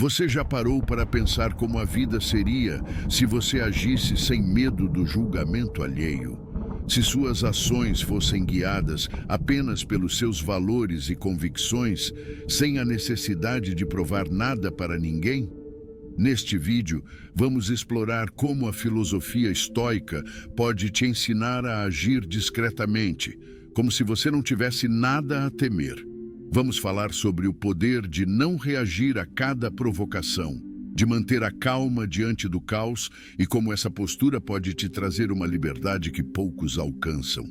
Você já parou para pensar como a vida seria se você agisse sem medo do julgamento alheio? Se suas ações fossem guiadas apenas pelos seus valores e convicções, sem a necessidade de provar nada para ninguém? Neste vídeo, vamos explorar como a filosofia estoica pode te ensinar a agir discretamente, como se você não tivesse nada a temer. Vamos falar sobre o poder de não reagir a cada provocação, de manter a calma diante do caos e como essa postura pode te trazer uma liberdade que poucos alcançam.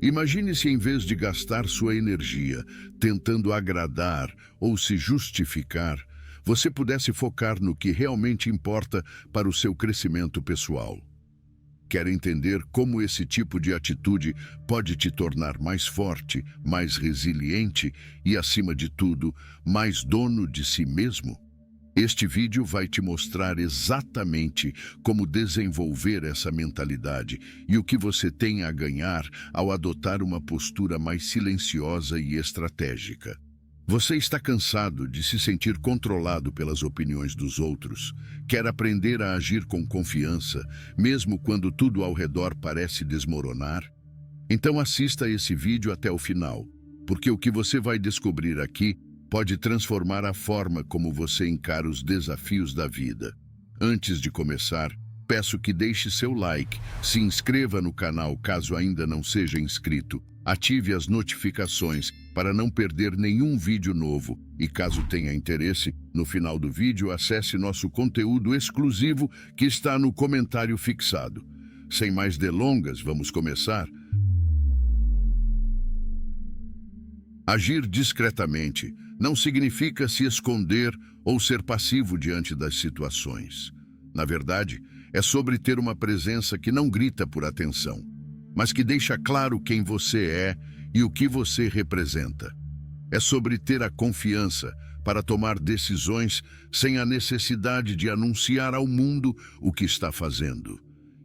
Imagine se, em vez de gastar sua energia tentando agradar ou se justificar, você pudesse focar no que realmente importa para o seu crescimento pessoal. Quer entender como esse tipo de atitude pode te tornar mais forte, mais resiliente e, acima de tudo, mais dono de si mesmo? Este vídeo vai te mostrar exatamente como desenvolver essa mentalidade e o que você tem a ganhar ao adotar uma postura mais silenciosa e estratégica. Você está cansado de se sentir controlado pelas opiniões dos outros? Quer aprender a agir com confiança, mesmo quando tudo ao redor parece desmoronar? Então assista esse vídeo até o final, porque o que você vai descobrir aqui pode transformar a forma como você encara os desafios da vida. Antes de começar, peço que deixe seu like, se inscreva no canal caso ainda não seja inscrito, ative as notificações para não perder nenhum vídeo novo e, caso tenha interesse, no final do vídeo acesse nosso conteúdo exclusivo que está no comentário fixado. Sem mais delongas, vamos começar. Agir discretamente não significa se esconder ou ser passivo diante das situações. Na verdade, é sobre ter uma presença que não grita por atenção, mas que deixa claro quem você é e o que você representa. É sobre ter a confiança para tomar decisões sem a necessidade de anunciar ao mundo o que está fazendo.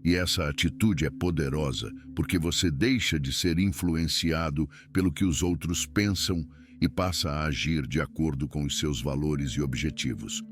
E essa atitude é poderosa porque você deixa de ser influenciado pelo que os outros pensam e passa a agir de acordo com os seus valores e objetivos.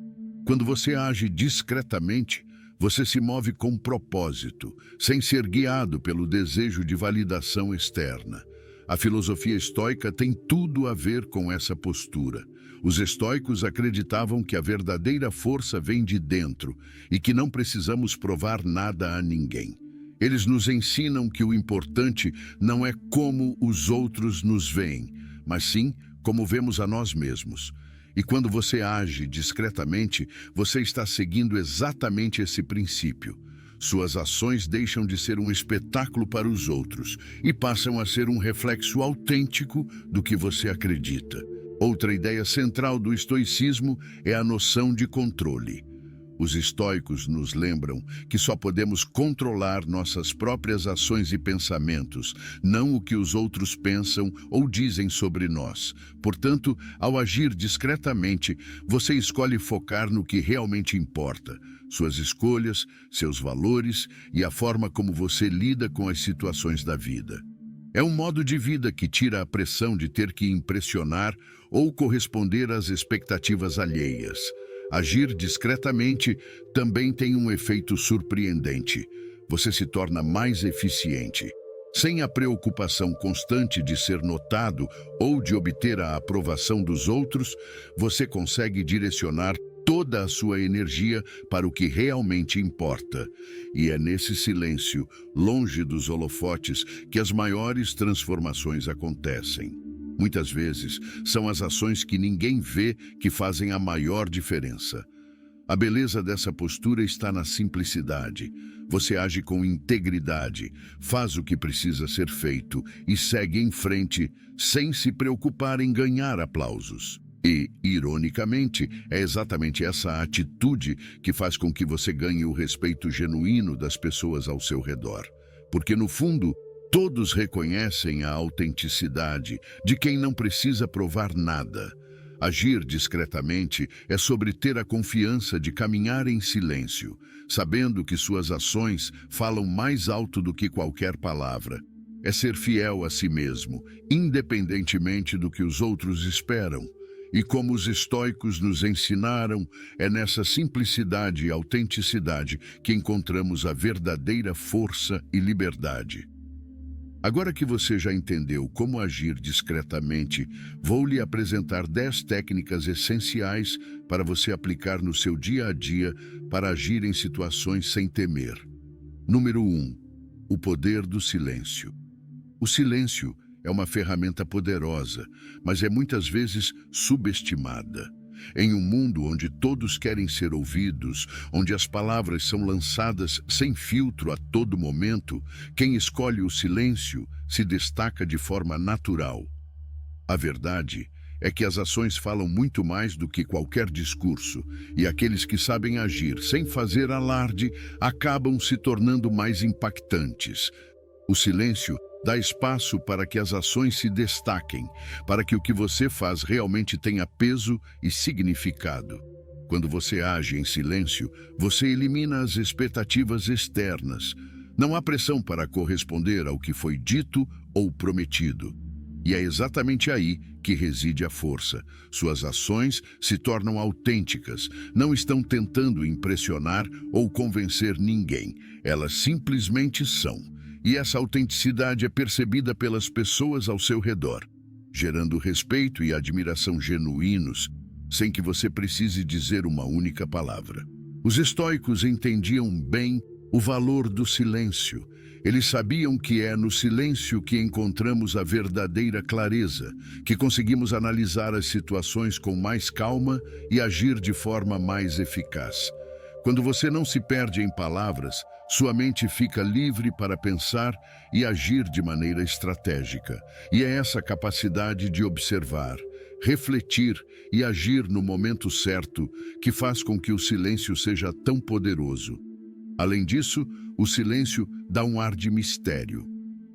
Quando você age discretamente, você se move com propósito, sem ser guiado pelo desejo de validação externa. A filosofia estoica tem tudo a ver com essa postura. Os estoicos acreditavam que a verdadeira força vem de dentro e que não precisamos provar nada a ninguém. Eles nos ensinam que o importante não é como os outros nos veem, mas sim como vemos a nós mesmos. E quando você age discretamente, você está seguindo exatamente esse princípio. Suas ações deixam de ser um espetáculo para os outros e passam a ser um reflexo autêntico do que você acredita. Outra ideia central do estoicismo é a noção de controle. Os estoicos nos lembram que só podemos controlar nossas próprias ações e pensamentos, não o que os outros pensam ou dizem sobre nós. Portanto, ao agir discretamente, você escolhe focar no que realmente importa: suas escolhas, seus valores e a forma como você lida com as situações da vida. É um modo de vida que tira a pressão de ter que impressionar ou corresponder às expectativas alheias. Agir discretamente também tem um efeito surpreendente. Você se torna mais eficiente. Sem a preocupação constante de ser notado ou de obter a aprovação dos outros, você consegue direcionar toda a sua energia para o que realmente importa. E é nesse silêncio, longe dos holofotes, que as maiores transformações acontecem. Muitas vezes, são as ações que ninguém vê que fazem a maior diferença. A beleza dessa postura está na simplicidade. Você age com integridade, faz o que precisa ser feito e segue em frente, sem se preocupar em ganhar aplausos. E, ironicamente, é exatamente essa atitude que faz com que você ganhe o respeito genuíno das pessoas ao seu redor. Porque, no fundo, todos reconhecem a autenticidade de quem não precisa provar nada. Agir discretamente é sobre ter a confiança de caminhar em silêncio, sabendo que suas ações falam mais alto do que qualquer palavra. É ser fiel a si mesmo, independentemente do que os outros esperam. E como os estoicos nos ensinaram, é nessa simplicidade e autenticidade que encontramos a verdadeira força e liberdade. Agora que você já entendeu como agir discretamente, vou lhe apresentar 10 técnicas essenciais para você aplicar no seu dia a dia para agir em situações sem temer. Número 1. O poder do silêncio. O silêncio é uma ferramenta poderosa, mas é muitas vezes subestimada. Em um mundo onde todos querem ser ouvidos, onde as palavras são lançadas sem filtro a todo momento, quem escolhe o silêncio se destaca de forma natural. A verdade é que as ações falam muito mais do que qualquer discurso, e aqueles que sabem agir sem fazer alarde acabam se tornando mais impactantes. O silêncio dá espaço para que as ações se destaquem, para que o que você faz realmente tenha peso e significado. Quando você age em silêncio, você elimina as expectativas externas. Não há pressão para corresponder ao que foi dito ou prometido. E é exatamente aí que reside a força. Suas ações se tornam autênticas, não estão tentando impressionar ou convencer ninguém. Elas simplesmente são. E essa autenticidade é percebida pelas pessoas ao seu redor, gerando respeito e admiração genuínos, sem que você precise dizer uma única palavra. Os estoicos entendiam bem o valor do silêncio. Eles sabiam que é no silêncio que encontramos a verdadeira clareza, que conseguimos analisar as situações com mais calma e agir de forma mais eficaz. Quando você não se perde em palavras, sua mente fica livre para pensar e agir de maneira estratégica. E é essa capacidade de observar, refletir e agir no momento certo que faz com que o silêncio seja tão poderoso. Além disso, o silêncio dá um ar de mistério.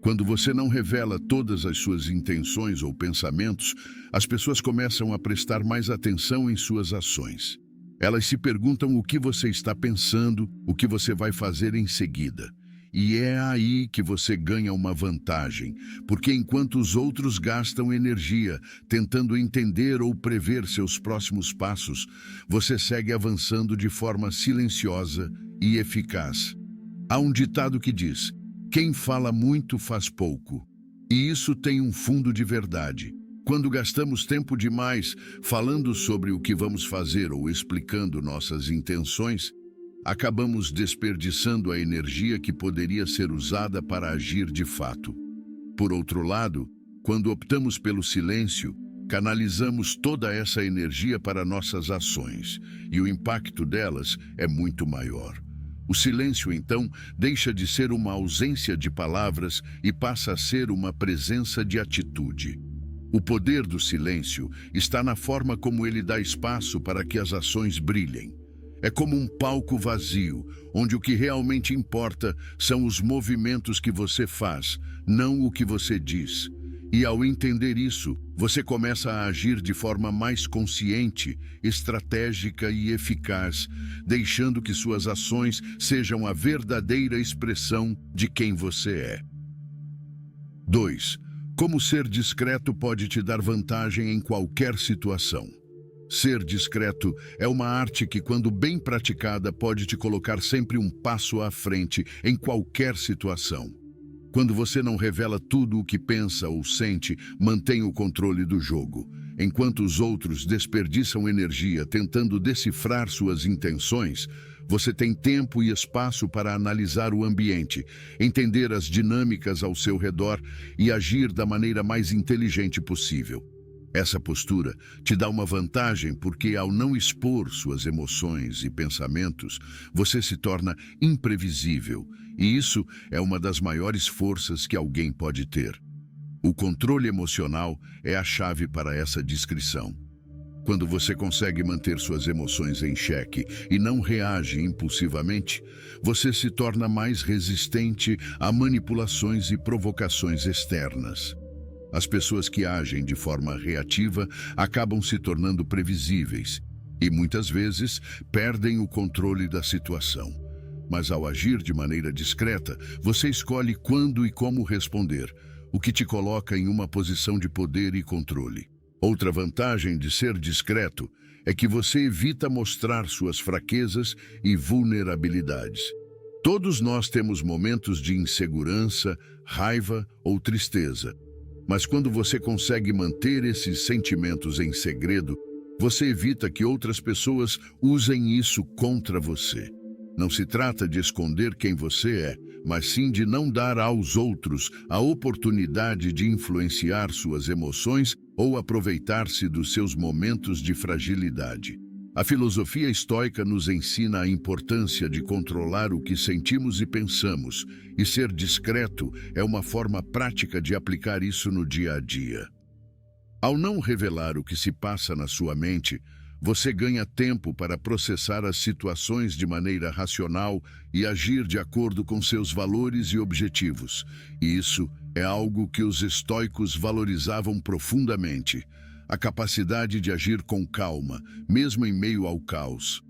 Quando você não revela todas as suas intenções ou pensamentos, as pessoas começam a prestar mais atenção em suas ações. Elas se perguntam o que você está pensando, o que você vai fazer em seguida. E é aí que você ganha uma vantagem, porque enquanto os outros gastam energia tentando entender ou prever seus próximos passos, você segue avançando de forma silenciosa e eficaz. Há um ditado que diz: quem fala muito faz pouco. E isso tem um fundo de verdade. Quando gastamos tempo demais falando sobre o que vamos fazer ou explicando nossas intenções, acabamos desperdiçando a energia que poderia ser usada para agir de fato. Por outro lado, quando optamos pelo silêncio, canalizamos toda essa energia para nossas ações, e o impacto delas é muito maior. O silêncio, então, deixa de ser uma ausência de palavras e passa a ser uma presença de atitude. O poder do silêncio está na forma como ele dá espaço para que as ações brilhem. É como um palco vazio, onde o que realmente importa são os movimentos que você faz, não o que você diz. E ao entender isso, você começa a agir de forma mais consciente, estratégica e eficaz, deixando que suas ações sejam a verdadeira expressão de quem você é. 2. Como ser discreto pode te dar vantagem em qualquer situação. Ser discreto é uma arte que, quando bem praticada, pode te colocar sempre um passo à frente em qualquer situação. Quando você não revela tudo o que pensa ou sente, mantém o controle do jogo. Enquanto os outros desperdiçam energia tentando decifrar suas intenções, você tem tempo e espaço para analisar o ambiente, entender as dinâmicas ao seu redor e agir da maneira mais inteligente possível. Essa postura te dá uma vantagem porque, ao não expor suas emoções e pensamentos, você se torna imprevisível, e isso é uma das maiores forças que alguém pode ter. O controle emocional é a chave para essa discrição. Quando você consegue manter suas emoções em xeque e não reage impulsivamente, você se torna mais resistente a manipulações e provocações externas. As pessoas que agem de forma reativa acabam se tornando previsíveis e, muitas vezes, perdem o controle da situação. Mas ao agir de maneira discreta, você escolhe quando e como responder, o que te coloca em uma posição de poder e controle. Outra vantagem de ser discreto é que você evita mostrar suas fraquezas e vulnerabilidades. Todos nós temos momentos de insegurança, raiva ou tristeza. Mas quando você consegue manter esses sentimentos em segredo, você evita que outras pessoas usem isso contra você. Não se trata de esconder quem você é, mas sim de não dar aos outros a oportunidade de influenciar suas emoções ou aproveitar-se dos seus momentos de fragilidade. A filosofia estoica nos ensina a importância de controlar o que sentimos e pensamos, e ser discreto é uma forma prática de aplicar isso no dia a dia. Ao não revelar o que se passa na sua mente, você ganha tempo para processar as situações de maneira racional e agir de acordo com seus valores e objetivos. E isso é algo que os estoicos valorizavam profundamente: a capacidade de agir com calma, mesmo em meio ao caos.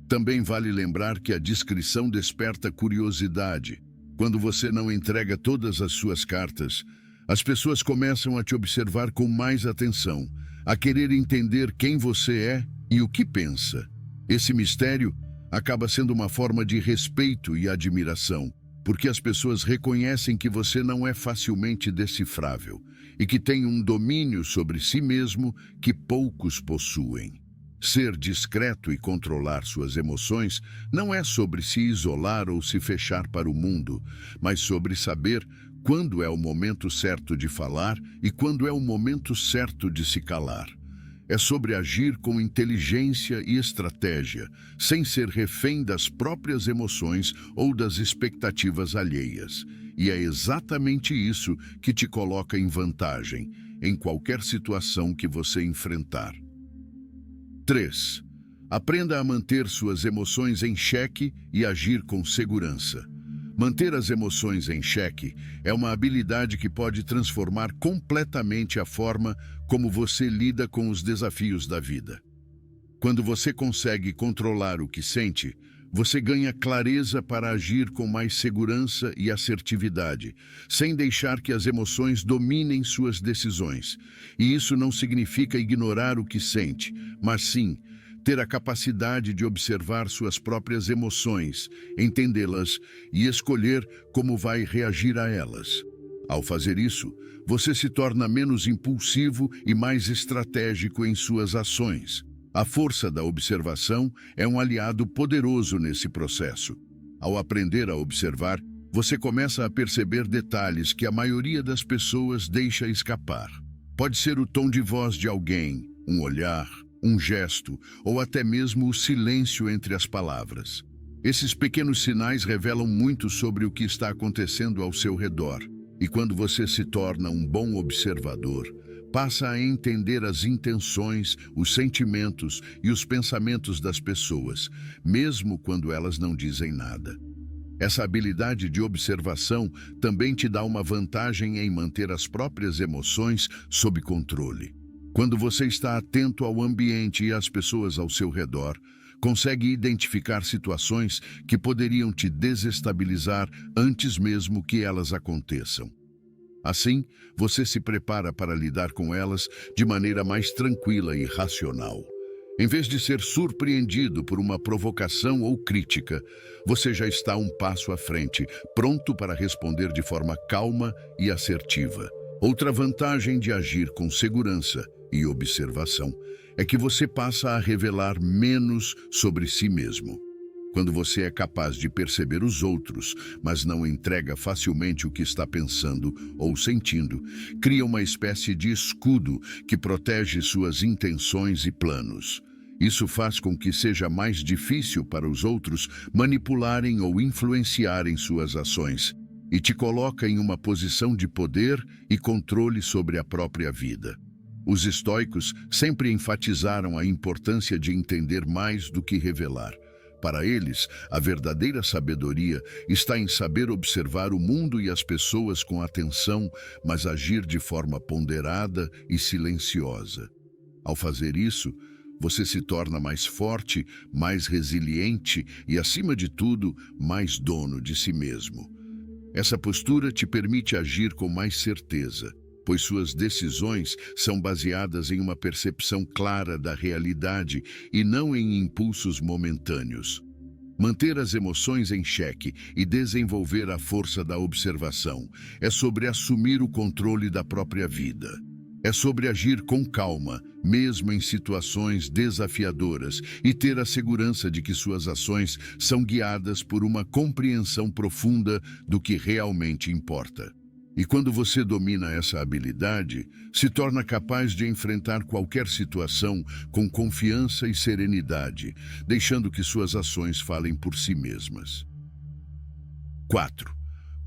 Também vale lembrar que a discrição desperta curiosidade. Quando você não entrega todas as suas cartas, as pessoas começam a te observar com mais atenção, a querer entender quem você é e o que pensa. Esse mistério acaba sendo uma forma de respeito e admiração, porque as pessoas reconhecem que você não é facilmente decifrável e que tem um domínio sobre si mesmo que poucos possuem. Ser discreto e controlar suas emoções não é sobre se isolar ou se fechar para o mundo, mas sobre saber quando é o momento certo de falar e quando é o momento certo de se calar. É sobre agir com inteligência e estratégia, sem ser refém das próprias emoções ou das expectativas alheias. E é exatamente isso que te coloca em vantagem, em qualquer situação que você enfrentar. 3. Aprenda a manter suas emoções em xeque e agir com segurança. Manter as emoções em xeque é uma habilidade que pode transformar completamente a forma como você lida com os desafios da vida. Quando você consegue controlar o que sente, você ganha clareza para agir com mais segurança e assertividade, sem deixar que as emoções dominem suas decisões. E isso não significa ignorar o que sente, mas sim ter a capacidade de observar suas próprias emoções, entendê-las e escolher como vai reagir a elas. Ao fazer isso, você se torna menos impulsivo e mais estratégico em suas ações. A força da observação é um aliado poderoso nesse processo. Ao aprender a observar, você começa a perceber detalhes que a maioria das pessoas deixa escapar. Pode ser o tom de voz de alguém, um olhar, um gesto ou até mesmo o silêncio entre as palavras. Esses pequenos sinais revelam muito sobre o que está acontecendo ao seu redor. E quando você se torna um bom observador, passa a entender as intenções, os sentimentos e os pensamentos das pessoas, mesmo quando elas não dizem nada. Essa habilidade de observação também te dá uma vantagem em manter as próprias emoções sob controle. Quando você está atento ao ambiente e às pessoas ao seu redor, consegue identificar situações que poderiam te desestabilizar antes mesmo que elas aconteçam. Assim, você se prepara para lidar com elas de maneira mais tranquila e racional. Em vez de ser surpreendido por uma provocação ou crítica, você já está um passo à frente, pronto para responder de forma calma e assertiva. Outra vantagem de agir com segurança e observação é que você passa a revelar menos sobre si mesmo. Quando você é capaz de perceber os outros, mas não entrega facilmente o que está pensando ou sentindo, cria uma espécie de escudo que protege suas intenções e planos. Isso faz com que seja mais difícil para os outros manipularem ou influenciarem suas ações, e te coloca em uma posição de poder e controle sobre a própria vida. Os estoicos sempre enfatizaram a importância de entender mais do que revelar. Para eles, a verdadeira sabedoria está em saber observar o mundo e as pessoas com atenção, mas agir de forma ponderada e silenciosa. Ao fazer isso, você se torna mais forte, mais resiliente e, acima de tudo, mais dono de si mesmo. Essa postura te permite agir com mais certeza, pois suas decisões são baseadas em uma percepção clara da realidade e não em impulsos momentâneos. Manter as emoções em xeque e desenvolver a força da observação é sobre assumir o controle da própria vida. É sobre agir com calma, mesmo em situações desafiadoras, e ter a segurança de que suas ações são guiadas por uma compreensão profunda do que realmente importa. E quando você domina essa habilidade, se torna capaz de enfrentar qualquer situação com confiança e serenidade, deixando que suas ações falem por si mesmas. 4.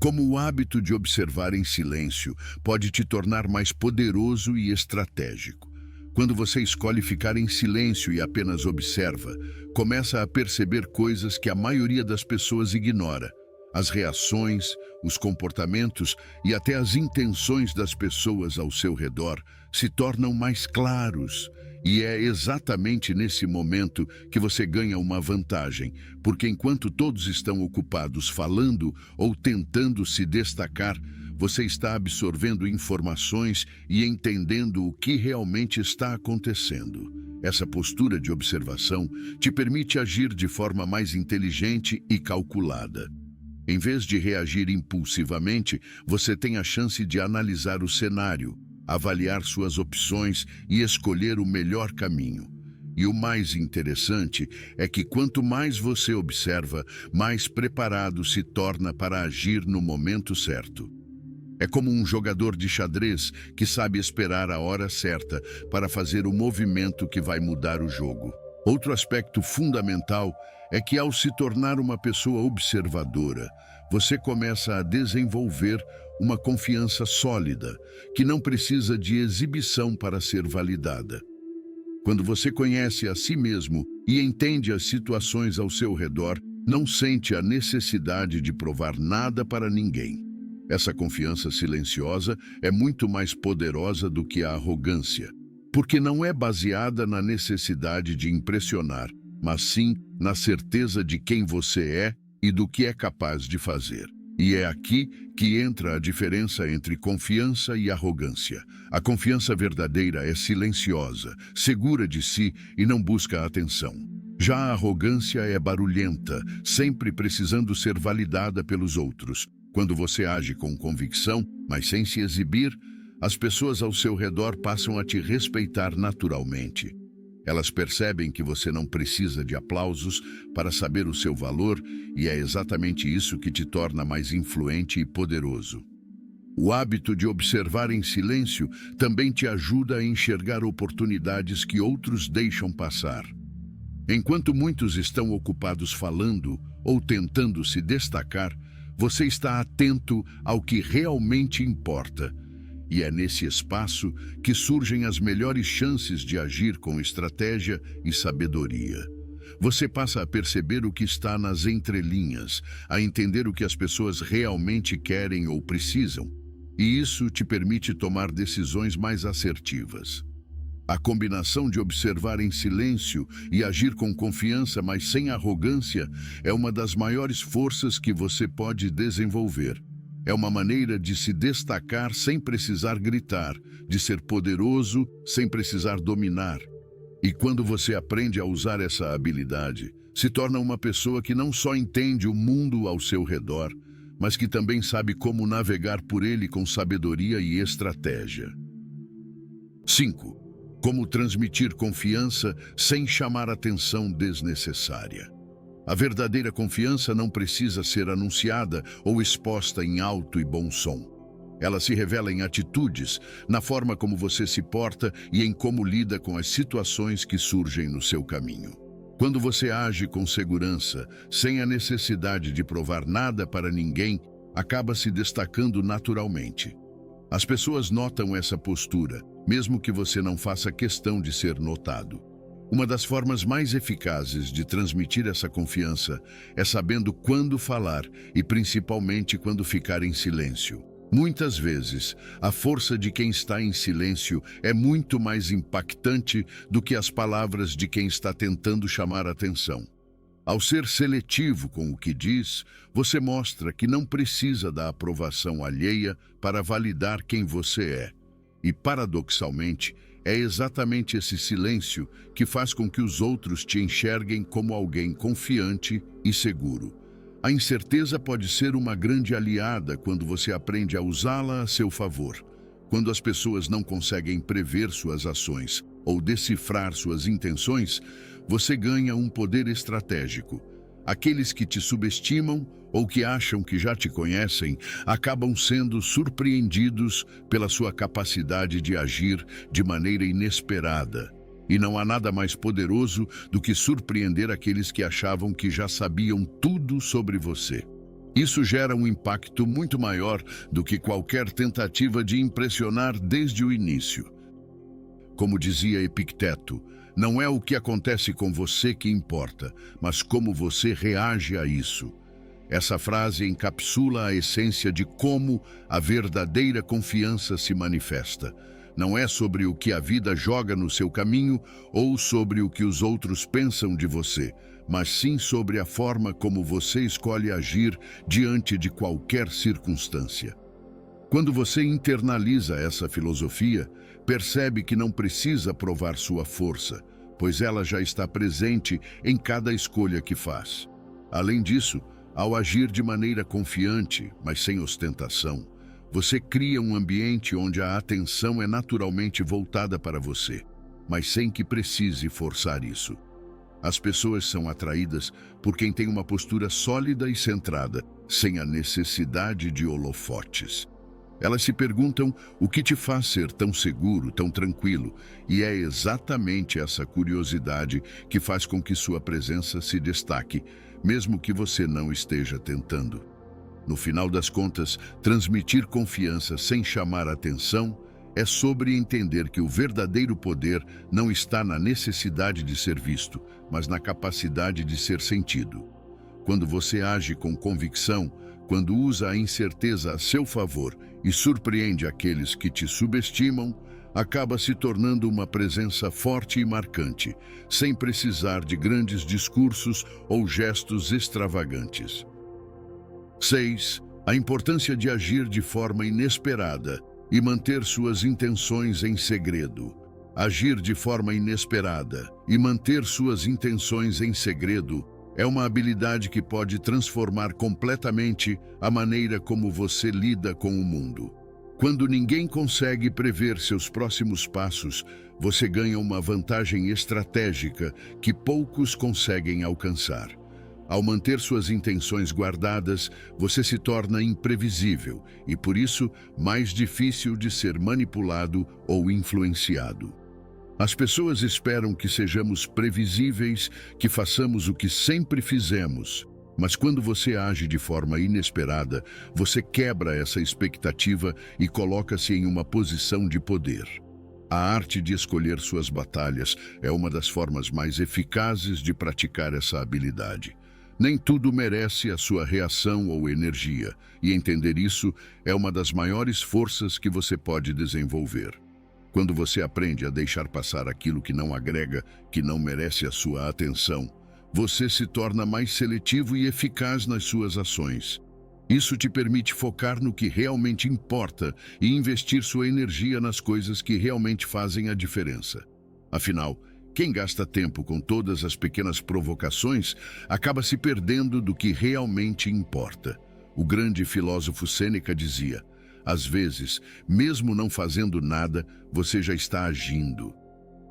Como o hábito de observar em silêncio pode te tornar mais poderoso e estratégico. Quando você escolhe ficar em silêncio e apenas observa, começa a perceber coisas que a maioria das pessoas ignora. As reações, os comportamentos e até as intenções das pessoas ao seu redor se tornam mais claros. E é exatamente nesse momento que você ganha uma vantagem, porque enquanto todos estão ocupados falando ou tentando se destacar, você está absorvendo informações e entendendo o que realmente está acontecendo. Essa postura de observação te permite agir de forma mais inteligente e calculada. Em vez de reagir impulsivamente, você tem a chance de analisar o cenário, avaliar suas opções e escolher o melhor caminho. E o mais interessante é que quanto mais você observa, mais preparado se torna para agir no momento certo. É como um jogador de xadrez que sabe esperar a hora certa para fazer o movimento que vai mudar o jogo. Outro aspecto fundamental é que, ao se tornar uma pessoa observadora, você começa a desenvolver uma confiança sólida, que não precisa de exibição para ser validada. Quando você conhece a si mesmo e entende as situações ao seu redor, não sente a necessidade de provar nada para ninguém. Essa confiança silenciosa é muito mais poderosa do que a arrogância, porque não é baseada na necessidade de impressionar, mas sim na certeza de quem você é e do que é capaz de fazer. E é aqui que entra a diferença entre confiança e arrogância. A confiança verdadeira é silenciosa, segura de si e não busca atenção. Já a arrogância é barulhenta, sempre precisando ser validada pelos outros. Quando você age com convicção, mas sem se exibir, as pessoas ao seu redor passam a te respeitar naturalmente. Elas percebem que você não precisa de aplausos para saber o seu valor, e é exatamente isso que te torna mais influente e poderoso. O hábito de observar em silêncio também te ajuda a enxergar oportunidades que outros deixam passar. Enquanto muitos estão ocupados falando ou tentando se destacar, você está atento ao que realmente importa. E é nesse espaço que surgem as melhores chances de agir com estratégia e sabedoria. Você passa a perceber o que está nas entrelinhas, a entender o que as pessoas realmente querem ou precisam, e isso te permite tomar decisões mais assertivas. A combinação de observar em silêncio e agir com confiança, mas sem arrogância, é uma das maiores forças que você pode desenvolver. É uma maneira de se destacar sem precisar gritar, de ser poderoso sem precisar dominar. E quando você aprende a usar essa habilidade, se torna uma pessoa que não só entende o mundo ao seu redor, mas que também sabe como navegar por ele com sabedoria e estratégia. 5. Como transmitir confiança sem chamar atenção desnecessária. A verdadeira confiança não precisa ser anunciada ou exposta em alto e bom som. Ela se revela em atitudes, na forma como você se porta e em como lida com as situações que surgem no seu caminho. Quando você age com segurança, sem a necessidade de provar nada para ninguém, acaba se destacando naturalmente. As pessoas notam essa postura, mesmo que você não faça questão de ser notado. Uma das formas mais eficazes de transmitir essa confiança é sabendo quando falar e principalmente quando ficar em silêncio. Muitas vezes, a força de quem está em silêncio é muito mais impactante do que as palavras de quem está tentando chamar atenção. Ao ser seletivo com o que diz, você mostra que não precisa da aprovação alheia para validar quem você é. E, paradoxalmente, é exatamente esse silêncio que faz com que os outros te enxerguem como alguém confiante e seguro. A incerteza pode ser uma grande aliada quando você aprende a usá-la a seu favor. Quando as pessoas não conseguem prever suas ações ou decifrar suas intenções, você ganha um poder estratégico. Aqueles que te subestimam ou que acham que já te conhecem acabam sendo surpreendidos pela sua capacidade de agir de maneira inesperada. E não há nada mais poderoso do que surpreender aqueles que achavam que já sabiam tudo sobre você. Isso gera um impacto muito maior do que qualquer tentativa de impressionar desde o início. Como dizia Epicteto, não é o que acontece com você que importa, mas como você reage a isso. Essa frase encapsula a essência de como a verdadeira confiança se manifesta. Não é sobre o que a vida joga no seu caminho ou sobre o que os outros pensam de você, mas sim sobre a forma como você escolhe agir diante de qualquer circunstância. Quando você internaliza essa filosofia, percebe que não precisa provar sua força, pois ela já está presente em cada escolha que faz. Além disso, ao agir de maneira confiante, mas sem ostentação, você cria um ambiente onde a atenção é naturalmente voltada para você, mas sem que precise forçar isso. As pessoas são atraídas por quem tem uma postura sólida e centrada, sem a necessidade de holofotes. Elas se perguntam o que te faz ser tão seguro, tão tranquilo, e é exatamente essa curiosidade que faz com que sua presença se destaque, mesmo que você não esteja tentando. No final das contas, transmitir confiança sem chamar atenção é sobre entender que o verdadeiro poder não está na necessidade de ser visto, mas na capacidade de ser sentido. Quando você age com convicção, quando usa a incerteza a seu favor e surpreende aqueles que te subestimam, acaba se tornando uma presença forte e marcante, sem precisar de grandes discursos ou gestos extravagantes. 6. A importância de agir de forma inesperada e manter suas intenções em segredo. Agir de forma inesperada e manter suas intenções em segredo é uma habilidade que pode transformar completamente a maneira como você lida com o mundo. Quando ninguém consegue prever seus próximos passos, você ganha uma vantagem estratégica que poucos conseguem alcançar. Ao manter suas intenções guardadas, você se torna imprevisível e, por isso, mais difícil de ser manipulado ou influenciado. As pessoas esperam que sejamos previsíveis, que façamos o que sempre fizemos. Mas quando você age de forma inesperada, você quebra essa expectativa e coloca-se em uma posição de poder. A arte de escolher suas batalhas é uma das formas mais eficazes de praticar essa habilidade. Nem tudo merece a sua reação ou energia, e entender isso é uma das maiores forças que você pode desenvolver. Quando você aprende a deixar passar aquilo que não agrega, que não merece a sua atenção, você se torna mais seletivo e eficaz nas suas ações. Isso te permite focar no que realmente importa e investir sua energia nas coisas que realmente fazem a diferença. Afinal, quem gasta tempo com todas as pequenas provocações acaba se perdendo do que realmente importa. O grande filósofo Sêneca dizia: às vezes, mesmo não fazendo nada, você já está agindo.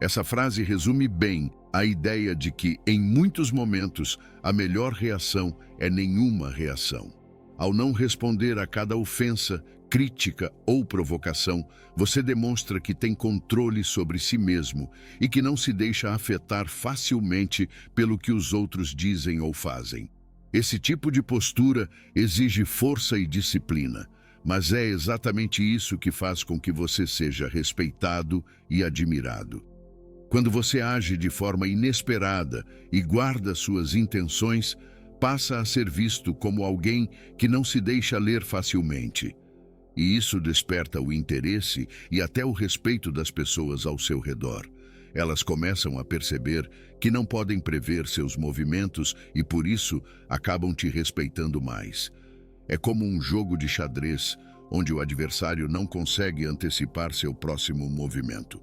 Essa frase resume bem a ideia de que, em muitos momentos, a melhor reação é nenhuma reação. Ao não responder a cada ofensa, crítica ou provocação, você demonstra que tem controle sobre si mesmo e que não se deixa afetar facilmente pelo que os outros dizem ou fazem. Esse tipo de postura exige força e disciplina, mas é exatamente isso que faz com que você seja respeitado e admirado. Quando você age de forma inesperada e guarda suas intenções, passa a ser visto como alguém que não se deixa ler facilmente. E isso desperta o interesse e até o respeito das pessoas ao seu redor. Elas começam a perceber que não podem prever seus movimentos e, por isso, acabam te respeitando mais. É como um jogo de xadrez, onde o adversário não consegue antecipar seu próximo movimento.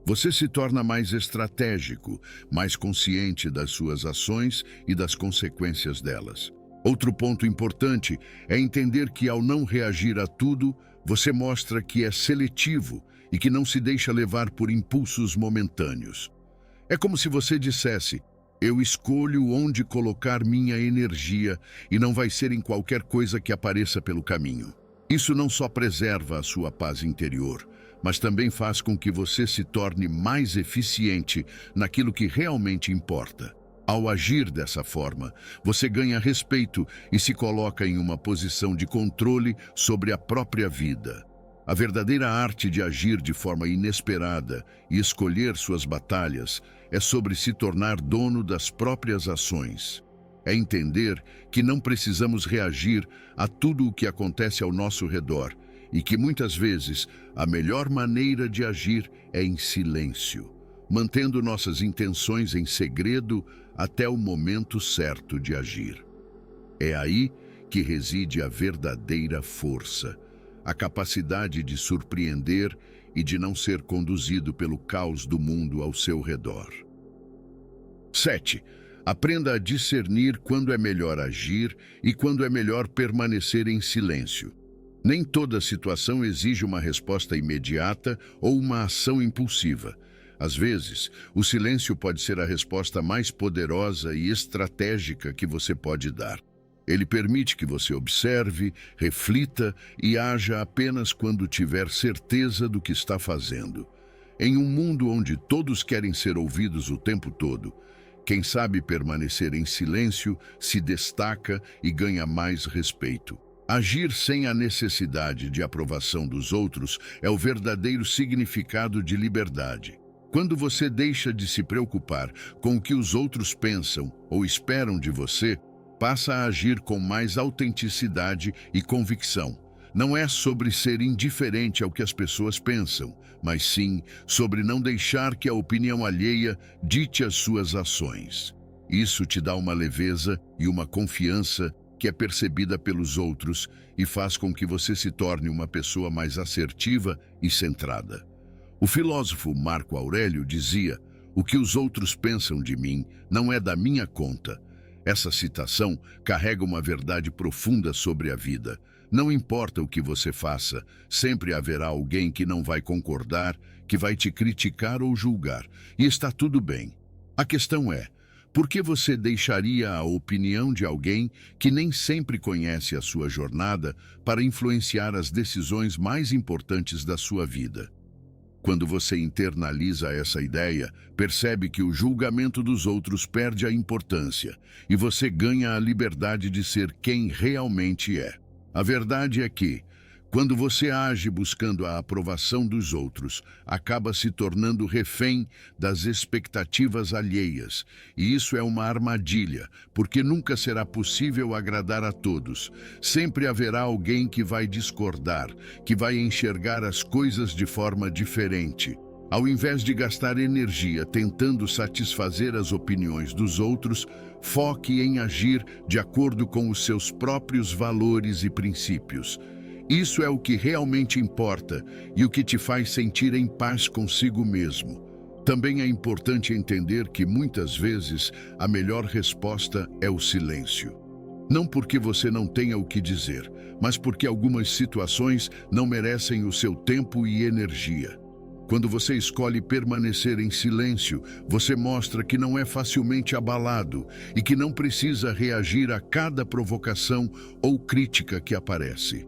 Você se torna mais estratégico, mais consciente das suas ações e das consequências delas. Outro ponto importante é entender que, ao não reagir a tudo, você mostra que é seletivo e que não se deixa levar por impulsos momentâneos. É como se você dissesse: eu escolho onde colocar minha energia e não vai ser em qualquer coisa que apareça pelo caminho. Isso não só preserva a sua paz interior, mas também faz com que você se torne mais eficiente naquilo que realmente importa. Ao agir dessa forma, você ganha respeito e se coloca em uma posição de controle sobre a própria vida. A verdadeira arte de agir de forma inesperada e escolher suas batalhas é sobre se tornar dono das próprias ações. É entender que não precisamos reagir a tudo o que acontece ao nosso redor e que muitas vezes a melhor maneira de agir é em silêncio, mantendo nossas intenções em segredo até o momento certo de agir. É aí que reside a verdadeira força, a capacidade de surpreender e de não ser conduzido pelo caos do mundo ao seu redor. 7. Aprenda a discernir quando é melhor agir e quando é melhor permanecer em silêncio. Nem toda situação exige uma resposta imediata ou uma ação impulsiva. Às vezes, o silêncio pode ser a resposta mais poderosa e estratégica que você pode dar. Ele permite que você observe, reflita e haja apenas quando tiver certeza do que está fazendo. Em um mundo onde todos querem ser ouvidos o tempo todo, quem sabe permanecer em silêncio se destaca e ganha mais respeito. Agir sem a necessidade de aprovação dos outros é o verdadeiro significado de liberdade. Quando você deixa de se preocupar com o que os outros pensam ou esperam de você, passa a agir com mais autenticidade e convicção. Não é sobre ser indiferente ao que as pessoas pensam, mas sim sobre não deixar que a opinião alheia dite as suas ações. Isso te dá uma leveza e uma confiança que é percebida pelos outros e faz com que você se torne uma pessoa mais assertiva e centrada. O filósofo Marco Aurélio dizia: "O que os outros pensam de mim não é da minha conta." Essa citação carrega uma verdade profunda sobre a vida. Não importa o que você faça, sempre haverá alguém que não vai concordar, que vai te criticar ou julgar, e está tudo bem. A questão é: por que você deixaria a opinião de alguém que nem sempre conhece a sua jornada para influenciar as decisões mais importantes da sua vida? Quando você internaliza essa ideia, percebe que o julgamento dos outros perde a importância e você ganha a liberdade de ser quem realmente é. A verdade é que, quando você age buscando a aprovação dos outros, acaba se tornando refém das expectativas alheias. E isso é uma armadilha, porque nunca será possível agradar a todos. Sempre haverá alguém que vai discordar, que vai enxergar as coisas de forma diferente. Ao invés de gastar energia tentando satisfazer as opiniões dos outros, foque em agir de acordo com os seus próprios valores e princípios. Isso é o que realmente importa e o que te faz sentir em paz consigo mesmo. Também é importante entender que muitas vezes a melhor resposta é o silêncio. Não porque você não tenha o que dizer, mas porque algumas situações não merecem o seu tempo e energia. Quando você escolhe permanecer em silêncio, você mostra que não é facilmente abalado e que não precisa reagir a cada provocação ou crítica que aparece.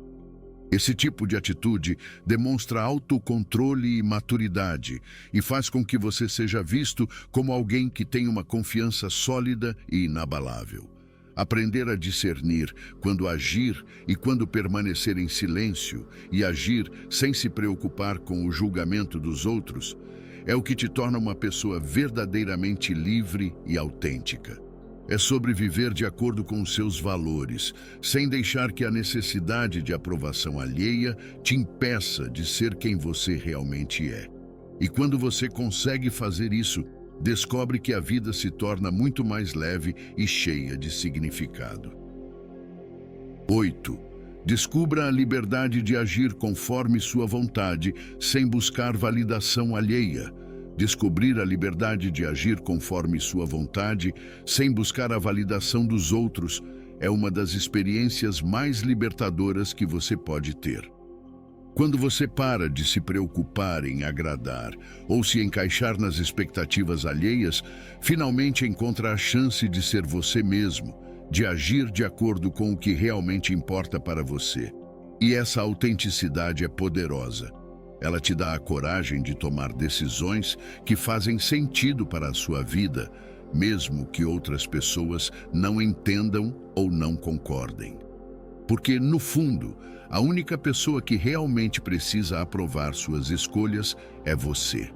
Esse tipo de atitude demonstra autocontrole e maturidade e faz com que você seja visto como alguém que tem uma confiança sólida e inabalável. Aprender a discernir quando agir e quando permanecer em silêncio e agir sem se preocupar com o julgamento dos outros é o que te torna uma pessoa verdadeiramente livre e autêntica. É sobre viver de acordo com os seus valores, sem deixar que a necessidade de aprovação alheia te impeça de ser quem você realmente é. E quando você consegue fazer isso, descobre que a vida se torna muito mais leve e cheia de significado. 8. Descubra a liberdade de agir conforme sua vontade, sem buscar validação alheia. Descobrir a liberdade de agir conforme sua vontade, sem buscar a validação dos outros, é uma das experiências mais libertadoras que você pode ter. Quando você para de se preocupar em agradar ou se encaixar nas expectativas alheias, finalmente encontra a chance de ser você mesmo, de agir de acordo com o que realmente importa para você. E essa autenticidade é poderosa. Ela te dá a coragem de tomar decisões que fazem sentido para a sua vida, mesmo que outras pessoas não entendam ou não concordem. Porque, no fundo, a única pessoa que realmente precisa aprovar suas escolhas é você.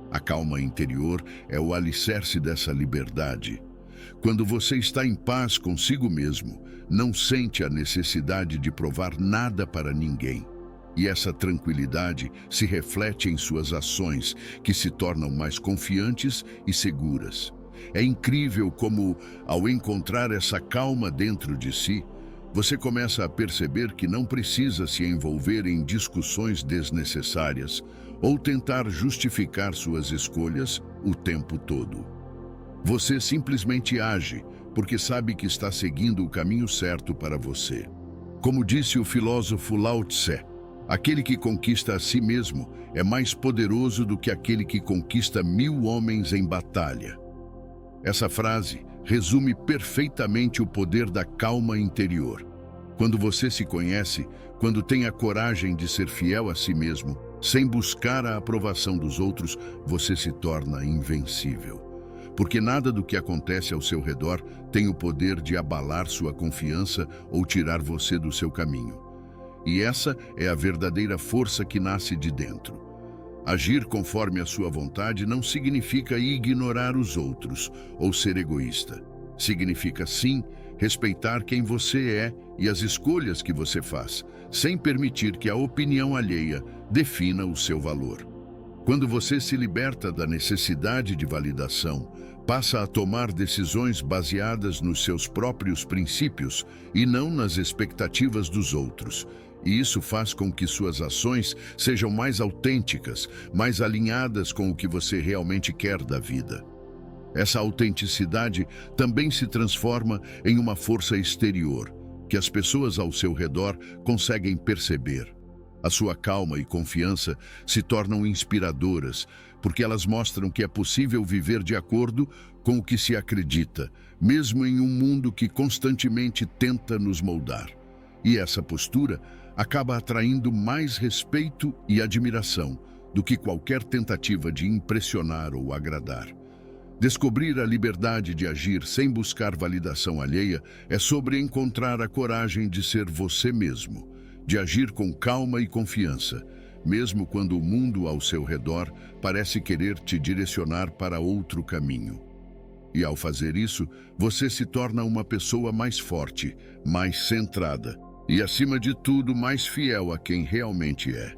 A calma interior é o alicerce dessa liberdade. Quando você está em paz consigo mesmo, não sente a necessidade de provar nada para ninguém. E essa tranquilidade se reflete em suas ações, que se tornam mais confiantes e seguras. É incrível como, ao encontrar essa calma dentro de si, você começa a perceber que não precisa se envolver em discussões desnecessárias ou tentar justificar suas escolhas o tempo todo. Você simplesmente age, porque sabe que está seguindo o caminho certo para você. Como disse o filósofo Lao Tse, aquele que conquista a si mesmo é mais poderoso do que aquele que conquista 1000 homens em batalha. Essa frase resume perfeitamente o poder da calma interior. Quando você se conhece, quando tem a coragem de ser fiel a si mesmo, sem buscar a aprovação dos outros, você se torna invencível. Porque nada do que acontece ao seu redor tem o poder de abalar sua confiança ou tirar você do seu caminho. E essa é a verdadeira força que nasce de dentro. Agir conforme a sua vontade não significa ignorar os outros ou ser egoísta. Significa, sim, respeitar quem você é e as escolhas que você faz, sem permitir que a opinião alheia defina o seu valor. Quando você se liberta da necessidade de validação, passa a tomar decisões baseadas nos seus próprios princípios e não nas expectativas dos outros. E isso faz com que suas ações sejam mais autênticas, mais alinhadas com o que você realmente quer da vida. Essa autenticidade também se transforma em uma força exterior, que as pessoas ao seu redor conseguem perceber. A sua calma e confiança se tornam inspiradoras, porque elas mostram que é possível viver de acordo com o que se acredita, mesmo em um mundo que constantemente tenta nos moldar. E essa postura acaba atraindo mais respeito e admiração do que qualquer tentativa de impressionar ou agradar. Descobrir a liberdade de agir sem buscar validação alheia é sobre encontrar a coragem de ser você mesmo, de agir com calma e confiança, mesmo quando o mundo ao seu redor parece querer te direcionar para outro caminho. E ao fazer isso, você se torna uma pessoa mais forte, mais centrada e, acima de tudo, mais fiel a quem realmente é.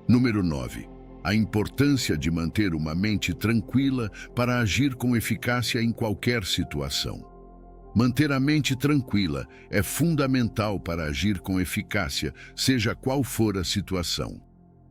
Número 9. A importância de manter uma mente tranquila para agir com eficácia em qualquer situação. Manter a mente tranquila é fundamental para agir com eficácia, seja qual for a situação.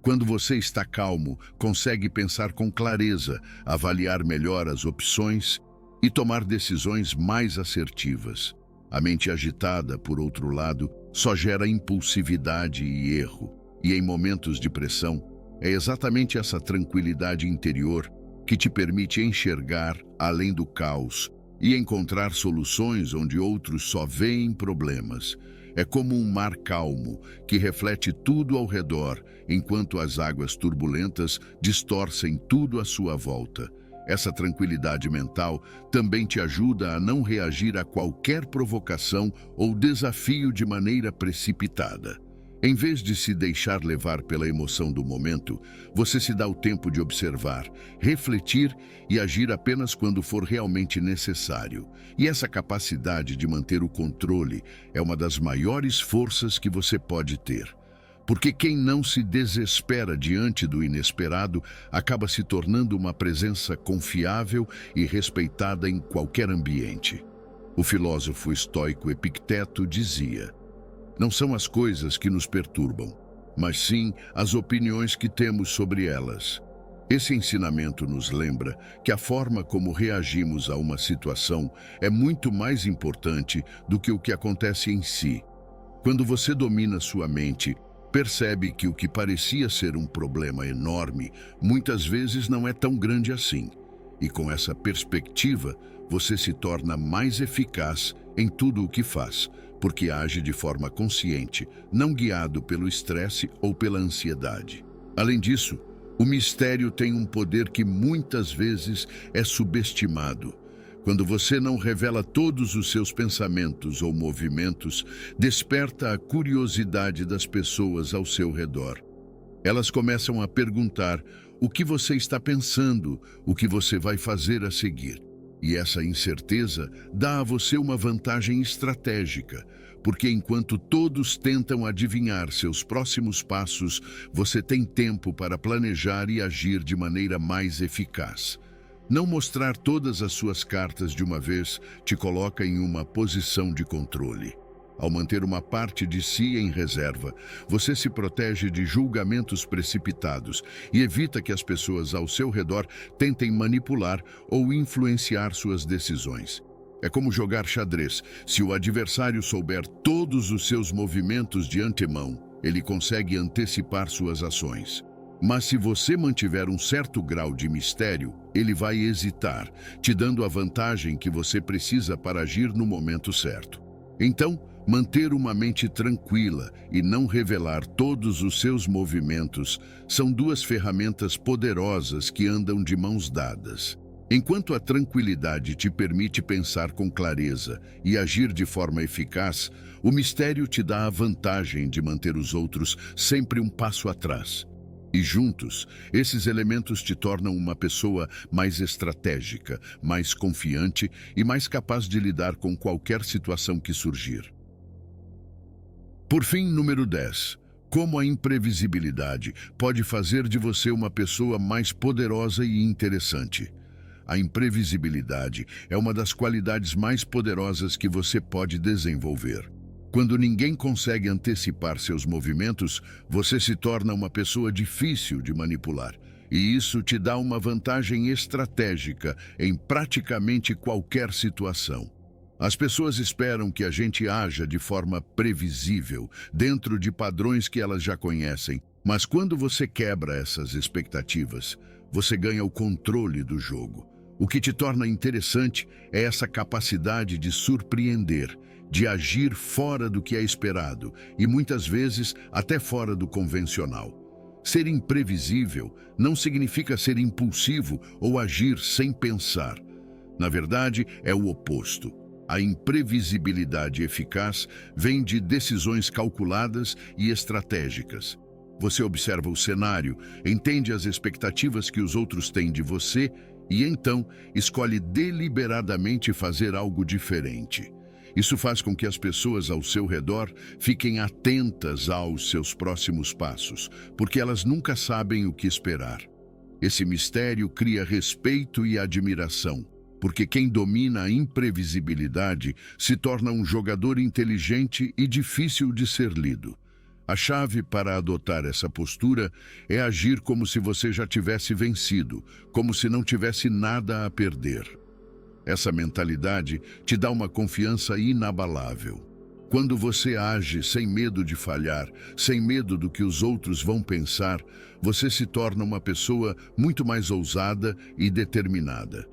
Quando você está calmo, consegue pensar com clareza, avaliar melhor as opções e tomar decisões mais assertivas. A mente agitada, por outro lado, só gera impulsividade e erro. E em momentos de pressão, é exatamente essa tranquilidade interior que te permite enxergar além do caos e encontrar soluções onde outros só veem problemas. É como um mar calmo que reflete tudo ao redor, enquanto as águas turbulentas distorcem tudo à sua volta. Essa tranquilidade mental também te ajuda a não reagir a qualquer provocação ou desafio de maneira precipitada. Em vez de se deixar levar pela emoção do momento, você se dá o tempo de observar, refletir e agir apenas quando for realmente necessário. E essa capacidade de manter o controle é uma das maiores forças que você pode ter. Porque quem não se desespera diante do inesperado acaba se tornando uma presença confiável e respeitada em qualquer ambiente. O filósofo estoico Epicteto dizia: Não são as coisas que nos perturbam, mas sim as opiniões que temos sobre elas. Esse ensinamento nos lembra que a forma como reagimos a uma situação é muito mais importante do que o que acontece em si. Quando você domina sua mente, percebe que o que parecia ser um problema enorme, muitas vezes não é tão grande assim. E com essa perspectiva, você se torna mais eficaz em tudo o que faz, porque age de forma consciente, não guiado pelo estresse ou pela ansiedade. Além disso, o mistério tem um poder que muitas vezes é subestimado. Quando você não revela todos os seus pensamentos ou movimentos, desperta a curiosidade das pessoas ao seu redor. Elas começam a perguntar o que você está pensando, o que você vai fazer a seguir. E essa incerteza dá a você uma vantagem estratégica, porque enquanto todos tentam adivinhar seus próximos passos, você tem tempo para planejar e agir de maneira mais eficaz. Não mostrar todas as suas cartas de uma vez te coloca em uma posição de controle. Ao manter uma parte de si em reserva, você se protege de julgamentos precipitados e evita que as pessoas ao seu redor tentem manipular ou influenciar suas decisões. É como jogar xadrez. Se o adversário souber todos os seus movimentos de antemão, ele consegue antecipar suas ações. Mas se você mantiver um certo grau de mistério, ele vai hesitar, te dando a vantagem que você precisa para agir no momento certo. Então, manter uma mente tranquila e não revelar todos os seus movimentos são duas ferramentas poderosas que andam de mãos dadas. Enquanto a tranquilidade te permite pensar com clareza e agir de forma eficaz, o mistério te dá a vantagem de manter os outros sempre um passo atrás. E juntos, esses elementos te tornam uma pessoa mais estratégica, mais confiante e mais capaz de lidar com qualquer situação que surgir. Por fim, número 10. Como a imprevisibilidade pode fazer de você uma pessoa mais poderosa e interessante. A imprevisibilidade é uma das qualidades mais poderosas que você pode desenvolver. Quando ninguém consegue antecipar seus movimentos, você se torna uma pessoa difícil de manipular. E isso te dá uma vantagem estratégica em praticamente qualquer situação. As pessoas esperam que a gente haja de forma previsível, dentro de padrões que elas já conhecem. Mas quando você quebra essas expectativas, você ganha o controle do jogo. O que te torna interessante é essa capacidade de surpreender, de agir fora do que é esperado e muitas vezes até fora do convencional. Ser imprevisível não significa ser impulsivo ou agir sem pensar. Na verdade, é o oposto. A imprevisibilidade eficaz vem de decisões calculadas e estratégicas. Você observa o cenário, entende as expectativas que os outros têm de você e então escolhe deliberadamente fazer algo diferente. Isso faz com que as pessoas ao seu redor fiquem atentas aos seus próximos passos, porque elas nunca sabem o que esperar. Esse mistério cria respeito e admiração, porque quem domina a imprevisibilidade se torna um jogador inteligente e difícil de ser lido. A chave para adotar essa postura é agir como se você já tivesse vencido, como se não tivesse nada a perder. Essa mentalidade te dá uma confiança inabalável. Quando você age sem medo de falhar, sem medo do que os outros vão pensar, você se torna uma pessoa muito mais ousada e determinada.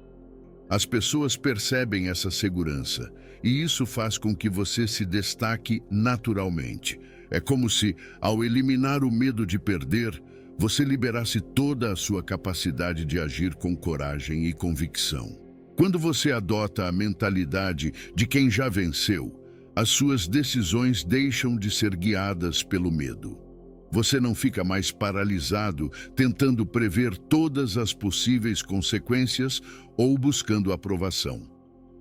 As pessoas percebem essa segurança, e isso faz com que você se destaque naturalmente. É como se, ao eliminar o medo de perder, você liberasse toda a sua capacidade de agir com coragem e convicção. Quando você adota a mentalidade de quem já venceu, as suas decisões deixam de ser guiadas pelo medo. Você não fica mais paralisado tentando prever todas as possíveis consequências ou buscando aprovação.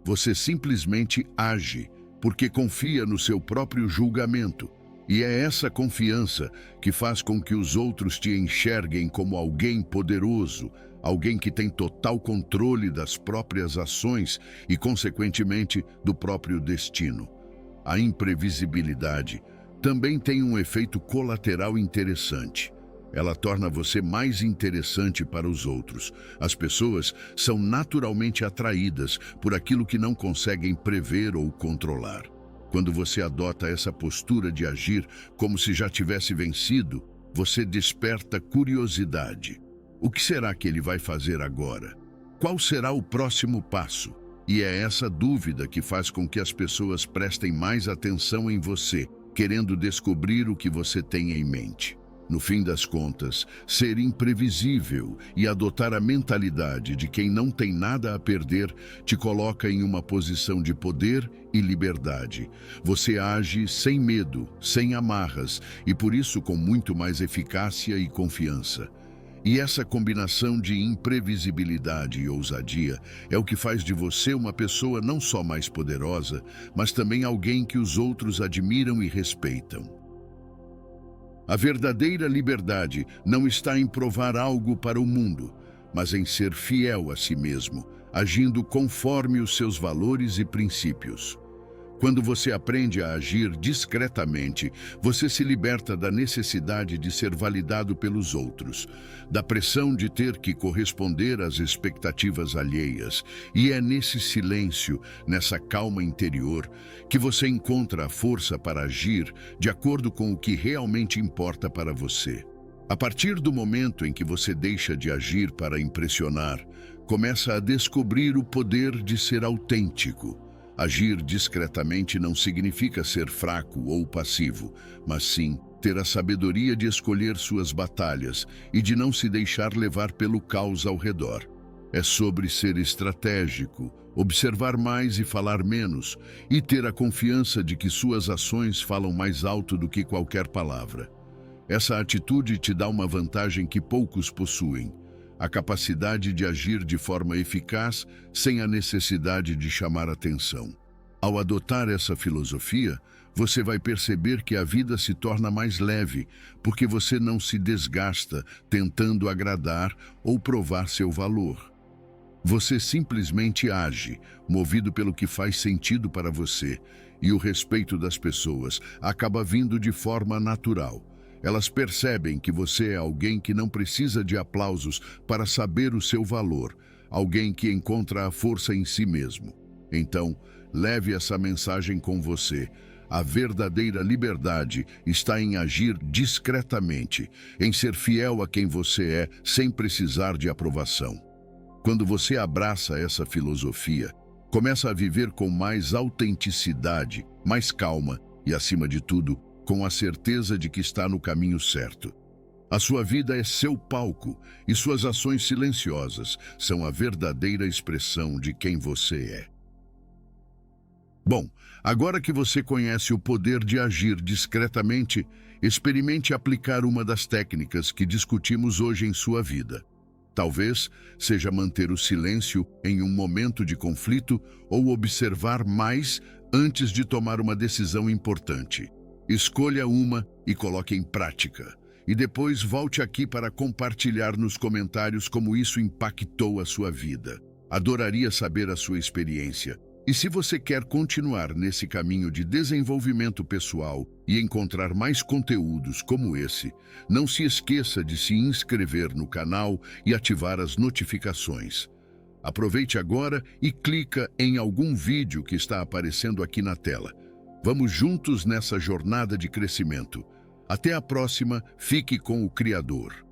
Você simplesmente age, porque confia no seu próprio julgamento. E é essa confiança que faz com que os outros te enxerguem como alguém poderoso, alguém que tem total controle das próprias ações e, consequentemente, do próprio destino. A imprevisibilidade também tem um efeito colateral interessante. Ela torna você mais interessante para os outros. As pessoas são naturalmente atraídas por aquilo que não conseguem prever ou controlar. Quando você adota essa postura de agir como se já tivesse vencido, você desperta curiosidade. O que será que ele vai fazer agora? Qual será o próximo passo? E é essa dúvida que faz com que as pessoas prestem mais atenção em você, querendo descobrir o que você tem em mente. No fim das contas, ser imprevisível e adotar a mentalidade de quem não tem nada a perder te coloca em uma posição de poder e liberdade. Você age sem medo, sem amarras e por isso com muito mais eficácia e confiança. E essa combinação de imprevisibilidade e ousadia é o que faz de você uma pessoa não só mais poderosa, mas também alguém que os outros admiram e respeitam. A verdadeira liberdade não está em provar algo para o mundo, mas em ser fiel a si mesmo, agindo conforme os seus valores e princípios. Quando você aprende a agir discretamente, você se liberta da necessidade de ser validado pelos outros, da pressão de ter que corresponder às expectativas alheias. E é nesse silêncio, nessa calma interior, que você encontra a força para agir de acordo com o que realmente importa para você. A partir do momento em que você deixa de agir para impressionar, começa a descobrir o poder de ser autêntico. Agir discretamente não significa ser fraco ou passivo, mas sim ter a sabedoria de escolher suas batalhas e de não se deixar levar pelo caos ao redor. É sobre ser estratégico, observar mais e falar menos, e ter a confiança de que suas ações falam mais alto do que qualquer palavra. Essa atitude te dá uma vantagem que poucos possuem: a capacidade de agir de forma eficaz sem a necessidade de chamar atenção. Ao adotar essa filosofia, você vai perceber que a vida se torna mais leve, porque você não se desgasta tentando agradar ou provar seu valor. Você simplesmente age, movido pelo que faz sentido para você, e o respeito das pessoas acaba vindo de forma natural. Elas percebem que você é alguém que não precisa de aplausos para saber o seu valor, alguém que encontra a força em si mesmo. Então, leve essa mensagem com você. A verdadeira liberdade está em agir discretamente, em ser fiel a quem você é, sem precisar de aprovação. Quando você abraça essa filosofia, começa a viver com mais autenticidade, mais calma e, acima de tudo, com a certeza de que está no caminho certo. A sua vida é seu palco e suas ações silenciosas são a verdadeira expressão de quem você é. Bom, agora que você conhece o poder de agir discretamente, experimente aplicar uma das técnicas que discutimos hoje em sua vida. Talvez seja manter o silêncio em um momento de conflito ou observar mais antes de tomar uma decisão importante. Escolha uma e coloque em prática. E depois volte aqui para compartilhar nos comentários como isso impactou a sua vida. Adoraria saber a sua experiência. E se você quer continuar nesse caminho de desenvolvimento pessoal e encontrar mais conteúdos como esse, não se esqueça de se inscrever no canal e ativar as notificações. Aproveite agora e clica em algum vídeo que está aparecendo aqui na tela. Vamos juntos nessa jornada de crescimento. Até a próxima, fique com o Criador.